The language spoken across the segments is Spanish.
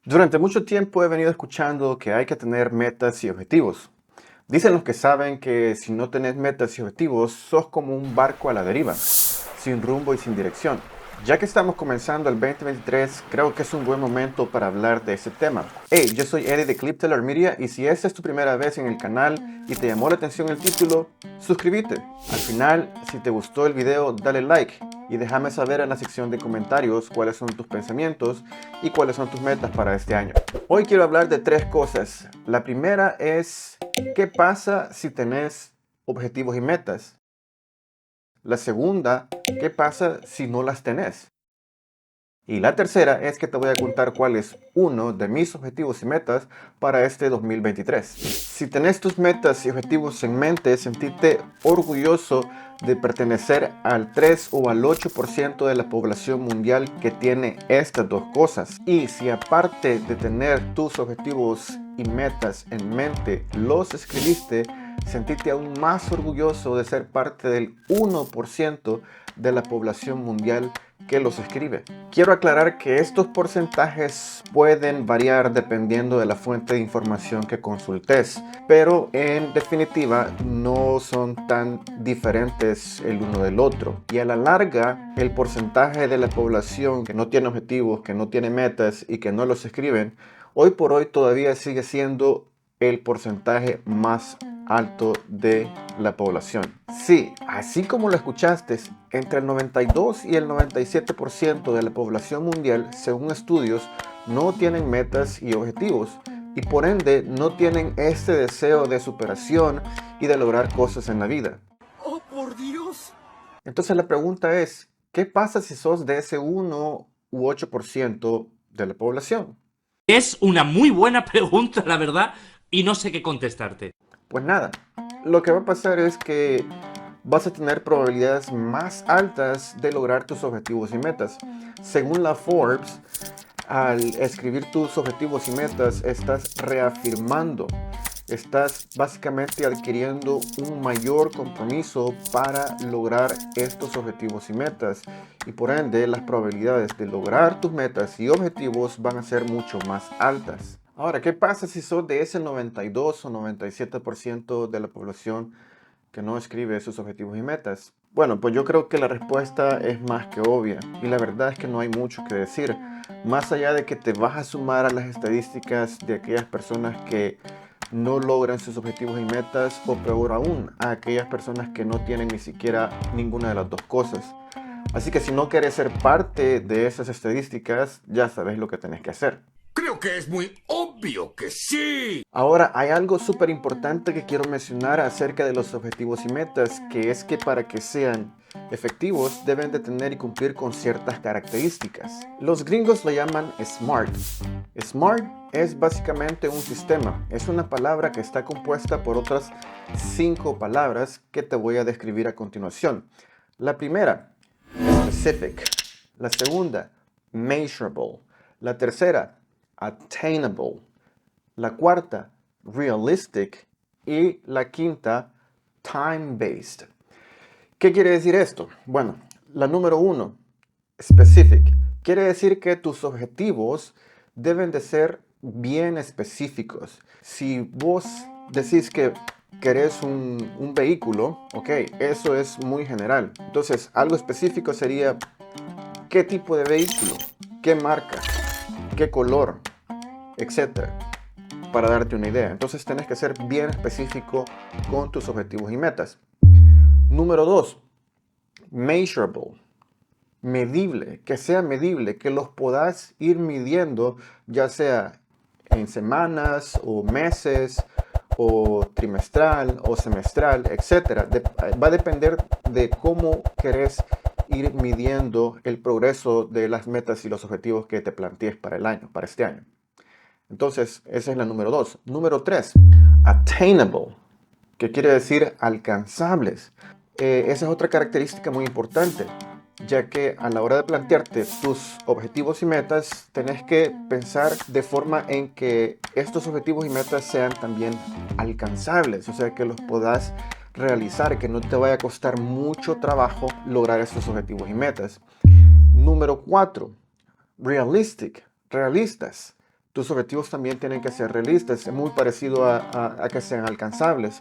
Durante mucho tiempo he venido escuchando que hay que tener metas y objetivos. Dicen los que saben que si no tenés metas y objetivos, sos como un barco a la deriva, sin rumbo y sin dirección. Ya que estamos comenzando el 2023, creo que es un buen momento para hablar de ese tema. Hey, yo soy Eddie de Clipteller Media y si esta es tu primera vez en el canal y te llamó la atención el título, suscríbete. Al final, si te gustó el video, dale like y déjame saber en la sección de comentarios cuáles son tus pensamientos y cuáles son tus metas para este año. Hoy quiero hablar de tres cosas. La primera es, ¿qué pasa si tenés objetivos y metas? La segunda, ¿qué pasa si no las tenés? Y la tercera es que te voy a contar cuál es uno de mis objetivos y metas para este 2023. Si tenés tus metas y objetivos en mente, sentirte orgulloso de pertenecer al 3 o al 8% de la población mundial que tiene estas dos cosas. Y si aparte de tener tus objetivos y metas en mente, los escribiste, sentirte aún más orgulloso de ser parte del 1% de la población mundial que los escribe. Quiero aclarar que estos porcentajes pueden variar dependiendo de la fuente de información que consultes, pero en definitiva no son tan diferentes el uno del otro. Y a la larga, el porcentaje de la población que no tiene objetivos, que no tiene metas y que no los escriben, hoy por hoy todavía sigue siendo el porcentaje más alto de la población. Sí, así como lo escuchaste, entre el 92 y el 97% de la población mundial, según estudios, no tienen metas y objetivos y por ende no tienen este deseo de superación y de lograr cosas en la vida. ¡Oh, por Dios! Entonces la pregunta es, ¿qué pasa si sos de ese 1 u 8% de la población? Es una muy buena pregunta, la verdad, y no sé qué contestarte. Pues nada, lo que va a pasar es que vas a tener probabilidades más altas de lograr tus objetivos y metas. Según la Forbes, al escribir tus objetivos y metas, estás reafirmando, estás básicamente adquiriendo un mayor compromiso para lograr estos objetivos y metas. Y por ende, las probabilidades de lograr tus metas y objetivos van a ser mucho más altas. Ahora, ¿qué pasa si sos de ese 92 o 97% de la población que no escribe sus objetivos y metas? Bueno, pues yo creo que la respuesta es más que obvia y la verdad es que no hay mucho que decir. Más allá de que te vas a sumar a las estadísticas de aquellas personas que no logran sus objetivos y metas o peor aún, a aquellas personas que no tienen ni siquiera ninguna de las dos cosas. Así que si no quieres ser parte de esas estadísticas, ya sabes lo que tenés que hacer. Creo que es muy obvio que sí. Ahora, hay algo súper importante que quiero mencionar acerca de los objetivos y metas, que es que para que sean efectivos deben de tener y cumplir con ciertas características. Los gringos lo llaman SMART. SMART es básicamente un sistema. Es una palabra que está compuesta por otras 5 palabras que te voy a describir a continuación. La primera, specific. La segunda, measurable. La tercera, attainable. La cuarta, realistic. Y la quinta, time-based. ¿Qué quiere decir esto? Bueno, la número 1, specific. Quiere decir que tus objetivos deben de ser bien específicos. Si vos decís que querés un vehículo, ok, eso es muy general. Entonces, algo específico sería qué tipo de vehículo, qué marca, qué color, etcétera, para darte una idea. Entonces tenés que ser bien específico con tus objetivos y metas. Número 2, measurable, medible, que sea medible, que los podás ir midiendo, ya sea en semanas o meses o trimestral o semestral, etcétera. Va a depender de cómo querés ir midiendo el progreso de las metas y los objetivos que te plantees para el año, para este año. Entonces, esa es la número 2. Número 3, attainable, que quiere decir alcanzables. Esa es otra característica muy importante, ya que a la hora de plantearte tus objetivos y metas, tenés que pensar de forma en que estos objetivos y metas sean también alcanzables, o sea, que los puedas realizar, que no te vaya a costar mucho trabajo lograr estos objetivos y metas. Número 4, realistic, realistas. tus objetivos también tienen que ser realistas, es muy parecido a que sean alcanzables.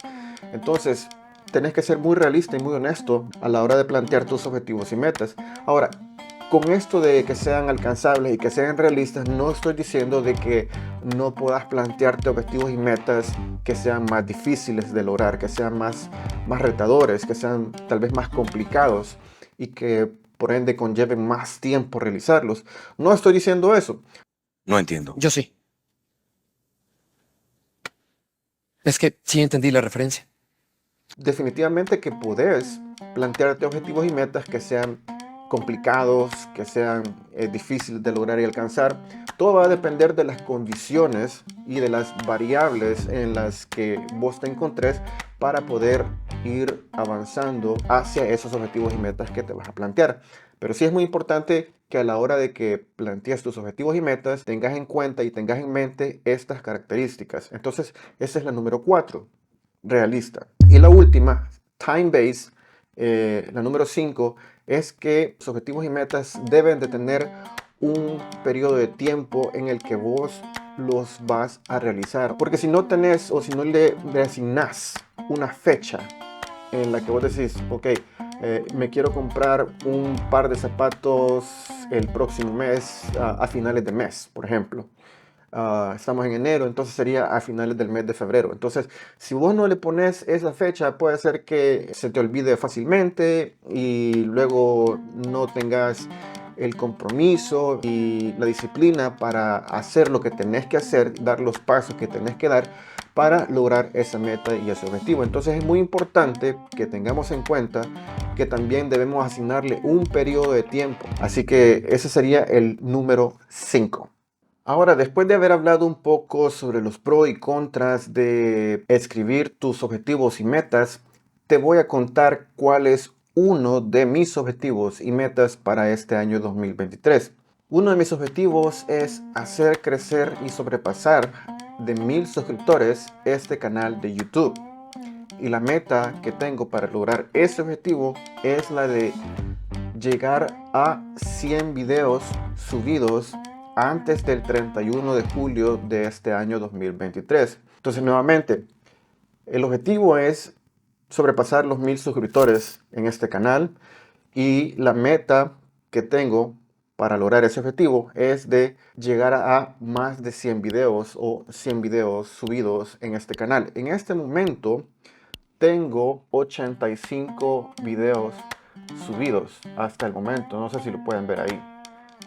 Entonces, tenés que ser muy realista y muy honesto a la hora de plantear tus objetivos y metas. Ahora, con esto de que sean alcanzables y que sean realistas, no estoy diciendo de que no puedas plantearte objetivos y metas que sean más difíciles de lograr, que sean más retadores, que sean tal vez más complicados y que por ende conlleven más tiempo realizarlos. No estoy diciendo eso. No entiendo. Yo sí. Es que sí entendí la referencia. Definitivamente que podés plantearte objetivos y metas que sean complicados, que sean difíciles de lograr y alcanzar. Todo va a depender de las condiciones y de las variables en las que vos te encontres para poder ir avanzando hacia esos objetivos y metas que te vas a plantear. Pero sí es muy importante que a la hora de que plantees tus objetivos y metas tengas en cuenta y tengas en mente estas características. Entonces, esa es la número 4, realista. Y la última, time-based, la número 5, es que los objetivos y metas deben de tener un periodo de tiempo en el que vos los vas a realizar. Porque si no tenés o si no le asignás una fecha en la que vos decís, ok, me quiero comprar un par de zapatos el próximo mes, a finales de mes, por ejemplo. Estamos en enero, entonces sería a finales del mes de febrero. Entonces, si vos no le pones esa fecha, puede ser que se te olvide fácilmente y luego no tengas el compromiso y la disciplina para hacer lo que tenés que hacer, dar los pasos que tenés que dar para lograr esa meta y ese objetivo. Entonces es muy importante que tengamos en cuenta que también debemos asignarle un periodo de tiempo. Así que ese sería el número 5. Ahora, después de haber hablado un poco sobre los pros y contras de escribir tus objetivos y metas, te voy a contar cuál es uno de mis objetivos y metas para este año 2023. Uno de mis objetivos es hacer crecer y sobrepasar de 1000 suscriptores este canal de YouTube. Y la meta que tengo para lograr ese objetivo es la de llegar a 100 videos subidos antes del 31 de julio de este año 2023. Entonces, nuevamente, el objetivo es sobrepasar los 1000 suscriptores en este canal y la meta que tengo para lograr ese objetivo es de llegar a más de 100 videos o 100 videos subidos en este canal. En este momento tengo 85 videos subidos hasta el momento. No sé si lo pueden ver ahí,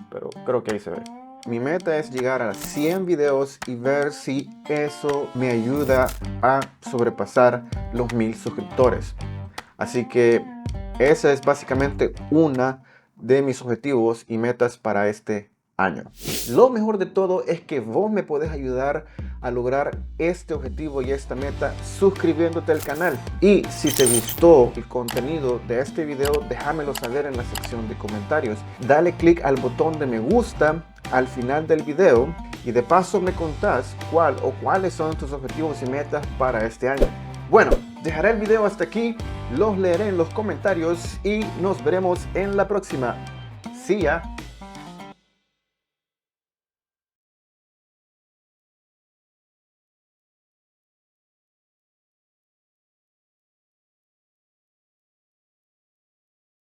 pero creo que ahí se ve. Mi meta es llegar a 100 videos y ver si eso me ayuda a sobrepasar los 1000 suscriptores. Así que esa es básicamente una de mis objetivos y metas para este año. Lo mejor de todo es que vos me podés ayudar a lograr este objetivo y esta meta suscribiéndote al canal. Y si te gustó el contenido de este video, déjamelo saber en la sección de comentarios. Dale click al botón de me gusta al final del video y de paso me contás cuál o cuáles son tus objetivos y metas para este año. Bueno, dejaré el video hasta aquí, los leeré en los comentarios y nos veremos en la próxima. See ya.